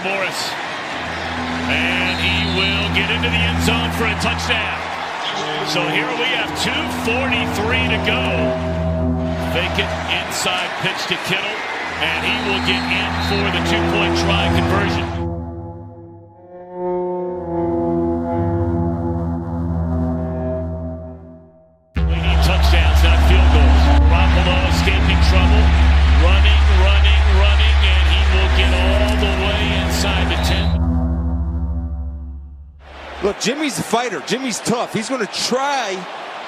Morris. And he will get into the end zone for a touchdown. So here we have 2:43 to go. Fake it, inside pitch to Kittle, and he will get in for the 2-point try conversion. We need touchdowns, not field goals. Garoppolo escaping trouble, running, and he will get all the way inside the 10. Look, Jimmy's a fighter. Jimmy's tough. He's going to try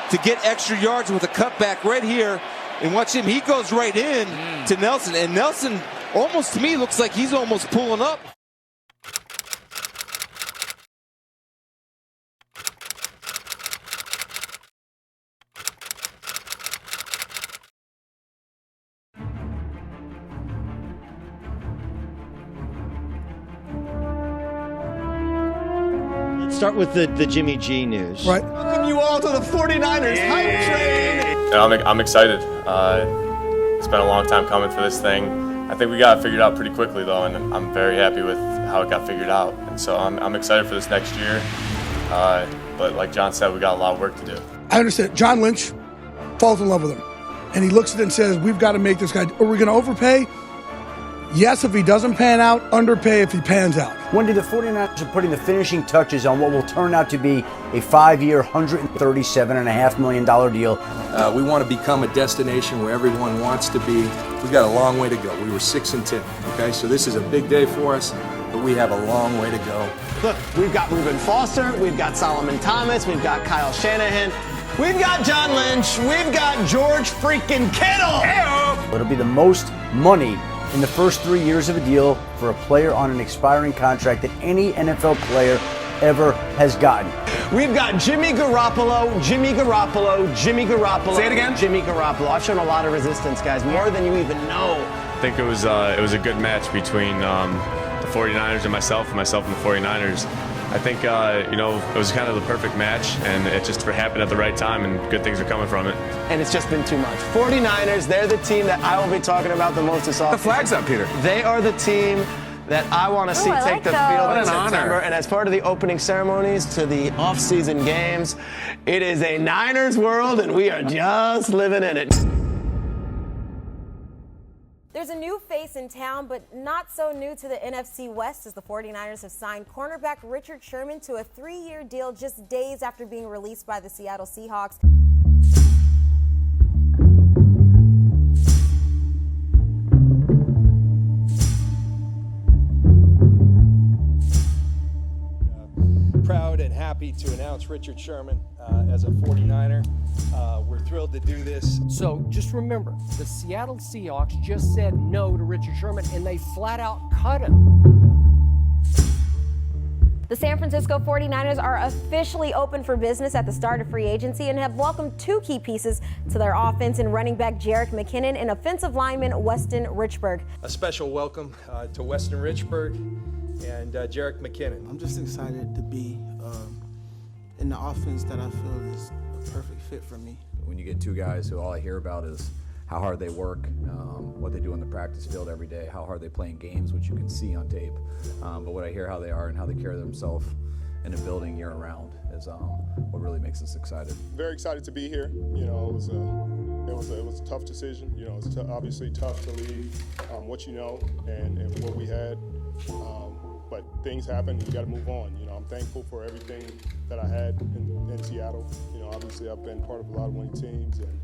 to get extra yards with a cutback right here. And watch him. He goes right in to Nelson. And Nelson, almost to me, looks like he's almost pulling up. Start with the Jimmy G news. Right. Welcome you all to the 49ers hype train. I'm excited. It's been a long time coming for this thing. I think we got it figured out pretty quickly, though, and I'm very happy with how it got figured out. And so I'm excited for this next year. But like John said, we got a lot of work to do. I understand. John Lynch falls in love with him. And he looks at it and says, we've got to make this guy. Are we going to overpay? Yes, if he doesn't pan out. Underpay if he pans out. Wendy, the 49ers are putting the finishing touches on what will turn out to be a 5-year, $137.5 million deal. We want to become a destination where everyone wants to be. We've got a long way to go. We were 6-10, okay? So this is a big day for us, but we have a long way to go. Look, we've got Ruben Foster, we've got Solomon Thomas, we've got Kyle Shanahan, we've got John Lynch, we've got George freaking Kittle. Hey-o! It'll be the most money in the first 3 years of a deal for a player on an expiring contract that any NFL player ever has gotten. We've got Jimmy Garoppolo. Say it again. Jimmy Garoppolo. I've shown a lot of resistance, guys, more than you even know. I think it was a good match between the 49ers and myself and the 49ers. I think, it was kind of the perfect match, and it just happened at the right time, and good things are coming from it. And it's just been too much. 49ers, they're the team that I will be talking about the most this offseason. The flag's up, Peter. They are the team that I want to see take the field in September. And as part of the opening ceremonies to the off-season games, it is a Niners world, and we are just living in it. There's a new face in town, but not so new to the NFC West, as the 49ers have signed cornerback Richard Sherman to a 3-year deal just days after being released by the Seattle Seahawks. Proud and happy to announce Richard Sherman as a 49er. We're thrilled to do this. So just remember, the Seattle Seahawks just said no to Richard Sherman, and they flat out cut him. The San Francisco 49ers are officially open for business at the start of free agency and have welcomed 2 key pieces to their offense in running back Jerick McKinnon and offensive lineman Weston Richburg. A special welcome to Weston Richburg and Jerick McKinnon. I'm just excited to be in the offense that I feel is a perfect fit for me. When you get 2 guys who all I hear about is how hard they work, what they do on the practice field every day, how hard they play in games, which you can see on tape. But what I hear how they are and how they carry themselves in a building year round is what really makes us excited. Very excited to be here. You know, it was a tough decision. You know, it's obviously tough to leave what you know and what we had. But things happen, you got to move on. You know, I'm thankful for everything that I had in Seattle. You know, obviously I've been part of a lot of winning teams, and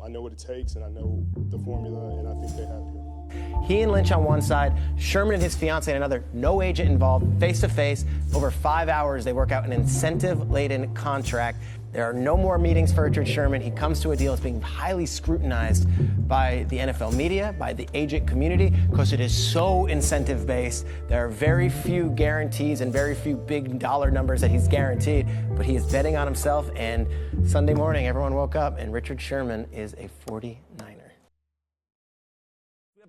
I know what it takes, and I know the formula, and I think they have here. He and Lynch on one side, Sherman and his fiance on another, no agent involved, face-to-face. Over 5 hours, they work out an incentive-laden contract. There are no more meetings for Richard Sherman. He comes to a deal that's being highly scrutinized by the NFL media, by the agent community, because it is so incentive-based. There are very few guarantees and very few big dollar numbers that he's guaranteed, but he is betting on himself, and Sunday morning, everyone woke up, and Richard Sherman is a 49er.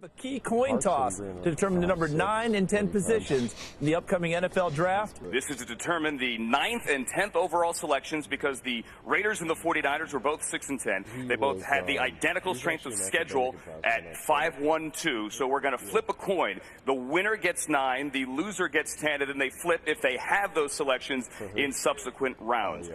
A key coin toss to determine the number 9 and 10 positions in the upcoming NFL draft. This is to determine the 9th and 10th overall selections because the Raiders and the 49ers were both 6 and 10. They both had the identical strength of schedule at 5-1-2. So we're going to flip a coin. The winner gets 9, the loser gets 10, and then they flip if they have those selections in subsequent rounds.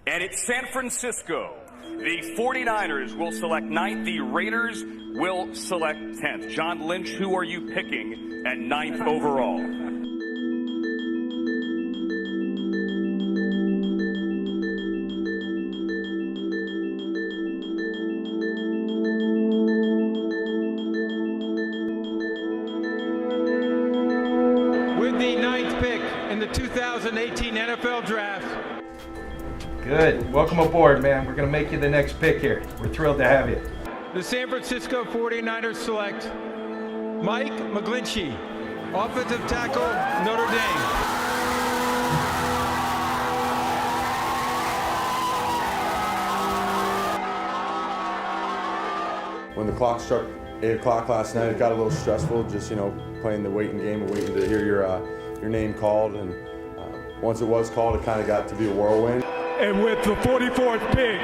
And it's San Francisco. The 49ers will select 9th. The Raiders will select 10th. John Lynch, who are you picking at 9th overall? With the 9th pick in the 2018 NFL Draft. Good. Welcome aboard, man. We're going to make you the next pick here. We're thrilled to have you. The San Francisco 49ers select Mike McGlinchey, offensive tackle, Notre Dame. When the clock struck 8 o'clock last night, it got a little stressful, just, playing the waiting game and waiting to hear your name called. And once it was called, it kind of got to be a whirlwind. And with the 44th pick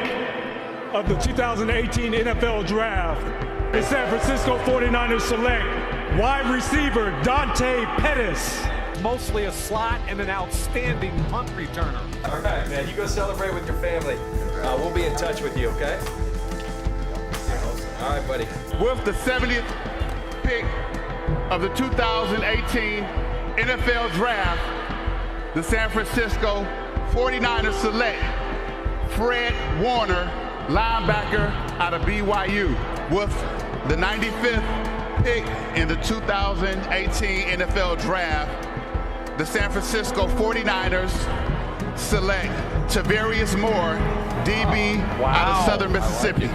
of the 2018 NFL Draft, the San Francisco 49ers select wide receiver Dante Pettis. Mostly a slot and an outstanding punt returner. All right, man. You go celebrate with your family. We'll be in touch with you, okay? All right, buddy. With the 70th pick of the 2018 NFL Draft, the San Francisco 49ers select Fred Warner, linebacker out of BYU. With the 95th pick in the 2018 NFL Draft, the San Francisco 49ers select Tavarius Moore, DB out of Southern Mississippi.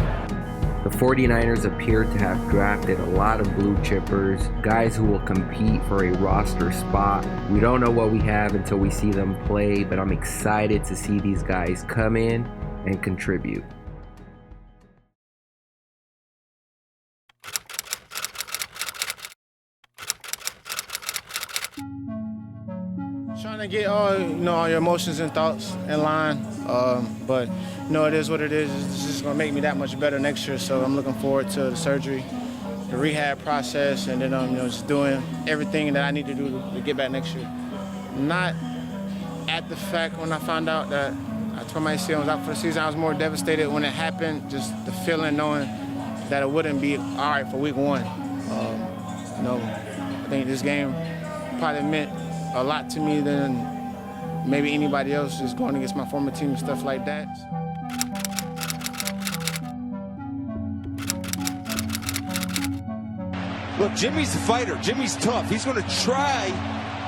The 49ers appear to have drafted a lot of blue chippers, guys who will compete for a roster spot. We don't know what we have until we see them play, but I'm excited to see these guys come in and contribute. Trying to get all your emotions and thoughts in line, but it is what it is. It's just gonna make me that much better next year. So I'm looking forward to the surgery, the rehab process, and then just doing everything that I need to do to get back next year. Not at the fact when I found out that I tore my ACL and was out for the season, I was more devastated when it happened. Just the feeling, knowing that it wouldn't be all right for week 1. I think this game probably meant a lot to me than maybe anybody else just going against my former team and stuff like that. Look, Jimmy's a fighter. Jimmy's tough. He's going to try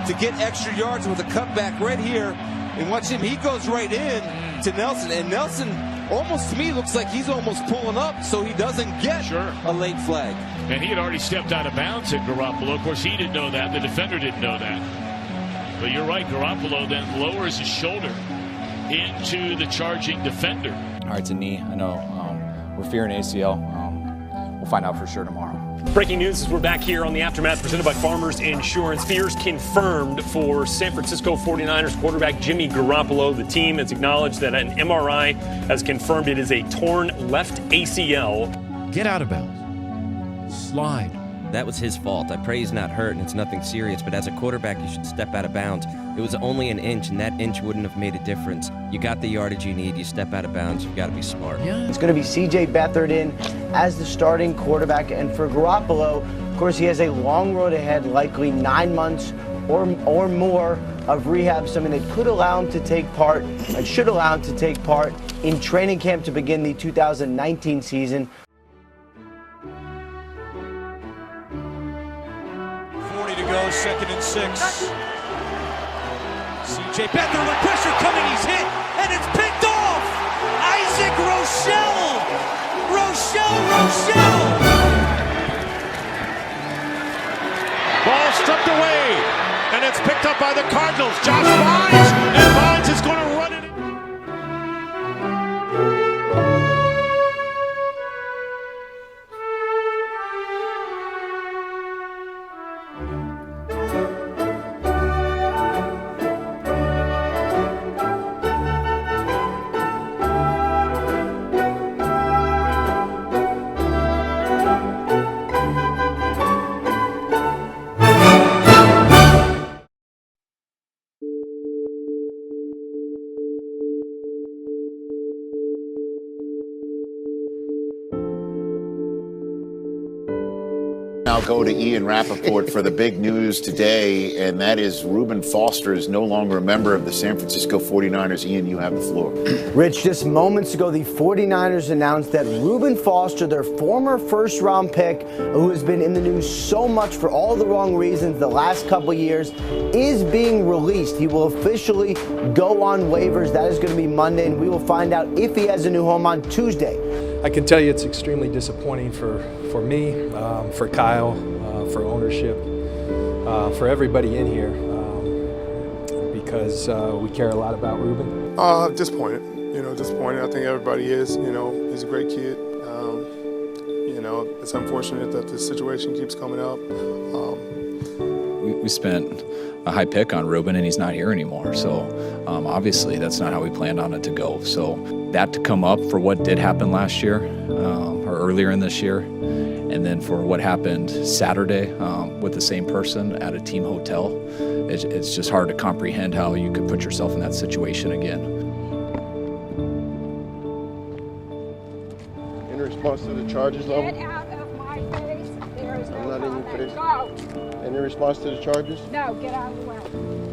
to get extra yards with a cutback right here. And watch him. He goes right in to Nelson. And Nelson, almost to me, looks like he's almost pulling up so he doesn't get a late flag. And he had already stepped out of bounds at Garoppolo. Of course, he didn't know that. The defender didn't know that. But you're right, Garoppolo then lowers his shoulder into the charging defender. All right, it's a knee. I know we're fearing ACL. We'll find out for sure tomorrow. Breaking news as we're back here on the Aftermath presented by Farmers Insurance. Fears confirmed for San Francisco 49ers quarterback Jimmy Garoppolo. The team has acknowledged that an MRI has confirmed it is a torn left ACL. Get out of bounds. Slide. That was his fault. I pray he's not hurt and it's nothing serious, but as a quarterback, you should step out of bounds. It was only an inch, and that inch wouldn't have made a difference. You got the yardage you need. You step out of bounds. You've got to be smart. It's going to be C.J. Beathard in as the starting quarterback. And for Garoppolo, of course, he has a long road ahead, likely 9 months or more of rehab, something that could allow him to take part, and should allow him to take part in training camp to begin the 2019 season. 40 to go, 2nd and 6. C.J. Beathard with pressure coming, he's hit, and it's picked off! Isaac Rochelle! Ball stripped away, and it's picked up by the Cardinals. Josh Vines, and Vines is going to run it. now go to Ian Rappaport for the big news today, and that is Ruben Foster is no longer a member of the San Francisco 49ers. Ian, you have the floor. Rich, just moments ago, the 49ers announced that Ruben Foster, their former first-round pick, who has been in the news so much for all the wrong reasons the last couple years, is being released. He will officially go on waivers. That is going to be Monday, and we will find out if he has a new home on Tuesday. I can tell you it's extremely disappointing for me, for Kyle, for ownership, for everybody in here, because we care a lot about Ruben. Disappointed. Disappointed. I think everybody is. He's a great kid. It's unfortunate that this situation keeps coming up. We spent a high pick on Ruben, and he's not here anymore. So obviously that's not how we planned on it to go. So that to come up for what did happen last year or earlier in this year, and then for what happened Saturday with the same person at a team hotel, it's just hard to comprehend how you could put yourself in that situation again. In response to the charges level? Get out of my face. There is no I'm letting you comment. finish. Go. In response to the charges? No, get out of the way.